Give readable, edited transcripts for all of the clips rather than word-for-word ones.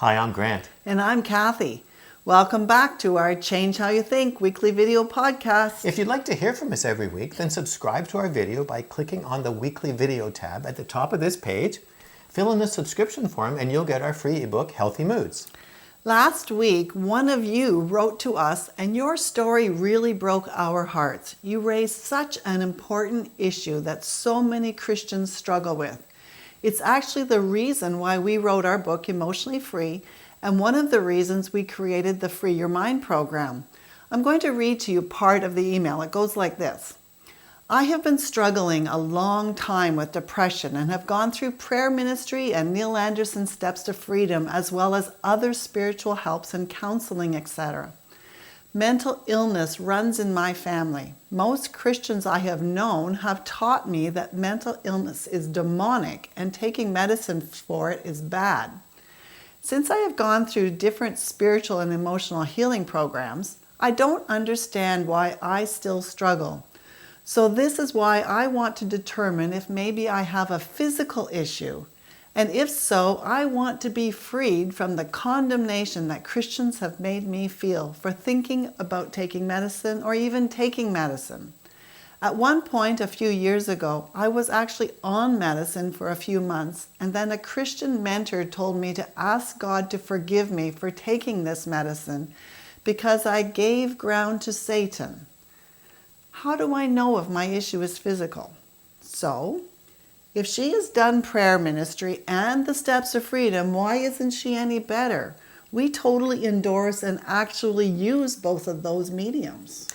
Hi, I'm Grant. And I'm Kathy. Welcome back to our Change How You Think weekly video podcast. If you'd like to hear from us every week, then subscribe to our video by clicking on the weekly video tab at the top of this page. Fill in the subscription form and you'll get our free ebook, Healthy Moods. Last week, one of you wrote to us and your story really broke our hearts. You raised such an important issue that so many Christians struggle with. It's actually the reason why we wrote our book, Emotionally Free, and one of the reasons we created the Free Your Mind program. I'm going to read to you part of the email. It goes like this. I have been struggling a long time with depression and have gone through prayer ministry and Neil Anderson's Steps to Freedom, as well as other spiritual helps and counseling, etc. Mental illness runs in my family. Most Christians I have known have taught me that mental illness is demonic and taking medicine for it is bad. Since I have gone through different spiritual and emotional healing programs, I don't understand why I still struggle. So this is why I want to determine if maybe I have a physical issue, and if so, I want to be freed from the condemnation that Christians have made me feel for thinking about taking medicine or even taking medicine. At one point a few years ago, I was actually on medicine for a few months, and then a Christian mentor told me to ask God to forgive me for taking this medicine because I gave ground to Satan. How do I know if my issue is physical? So, if she has done prayer ministry and the Steps of Freedom, why isn't she any better? We totally endorse and actually use both of those mediums.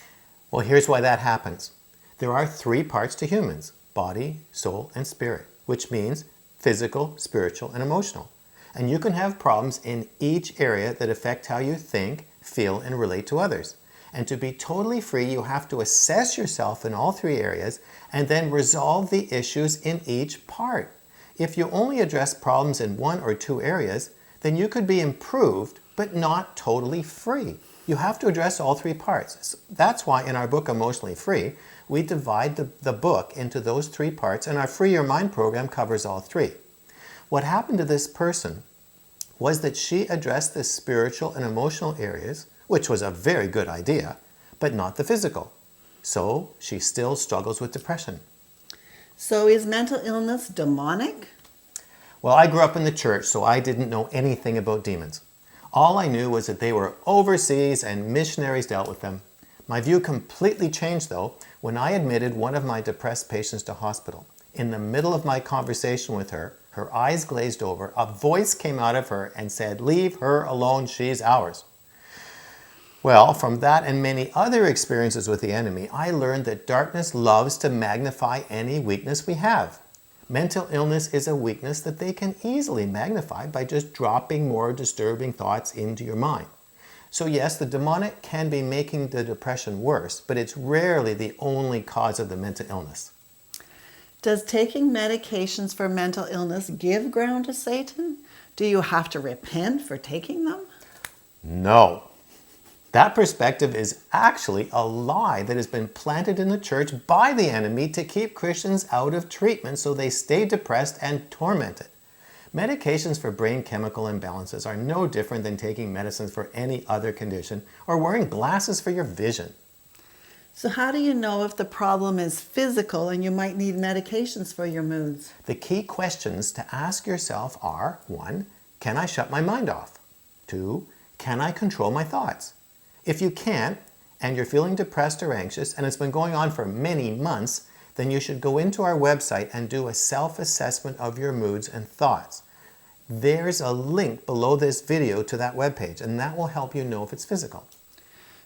Well, here's why that happens. There are three parts to humans: body, soul, and spirit, which means physical, spiritual, and emotional. And you can have problems in each area that affect how you think, feel, and relate to others. And to be totally free, you have to assess yourself in all three areas and then resolve the issues in each part. If you only address problems in one or two areas, then you could be improved, but not totally free. You have to address all three parts. That's why in our book, Emotionally Free, we divide the book into those three parts, and our Free Your Mind program covers all three. What happened to this person was that she addressed the spiritual and emotional areas, which was a very good idea, but not the physical. So she still struggles with depression. So is mental illness demonic? Well, I grew up in the church, so I didn't know anything about demons. All I knew was that they were overseas and missionaries dealt with them. My view completely changed, though, when I admitted one of my depressed patients to hospital. In the middle of my conversation with her, her eyes glazed over, a voice came out of her and said, "Leave her alone, she's ours." Well, from that and many other experiences with the enemy, I learned that darkness loves to magnify any weakness we have. Mental illness is a weakness that they can easily magnify by just dropping more disturbing thoughts into your mind. So yes, the demonic can be making the depression worse, but it's rarely the only cause of the mental illness. Does taking medications for mental illness give ground to Satan? Do you have to repent for taking them? No. That perspective is actually a lie that has been planted in the church by the enemy to keep Christians out of treatment so they stay depressed and tormented. Medications for brain chemical imbalances are no different than taking medicines for any other condition or wearing glasses for your vision. So how do you know if the problem is physical and you might need medications for your moods? The key questions to ask yourself are: 1, can I shut my mind off? 2, can I control my thoughts? If you can't, and you're feeling depressed or anxious, and it's been going on for many months, then you should go into our website and do a self-assessment of your moods and thoughts. There's a link below this video to that webpage, and that will help you know if it's physical.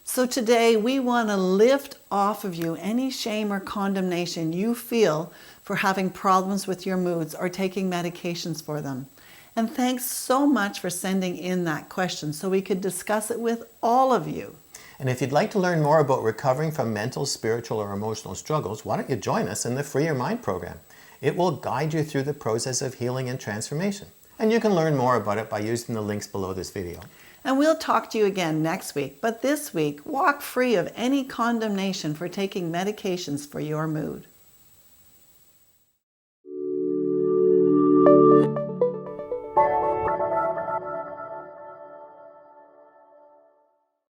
So today we want to lift off of you any shame or condemnation you feel for having problems with your moods or taking medications for them. And thanks so much for sending in that question so we could discuss it with all of you. And if you'd like to learn more about recovering from mental, spiritual, or emotional struggles, why don't you join us in the Free Your Mind program? It will guide you through the process of healing and transformation. And you can learn more about it by using the links below this video. And we'll talk to you again next week. But this week, walk free of any condemnation for taking medications for your mood.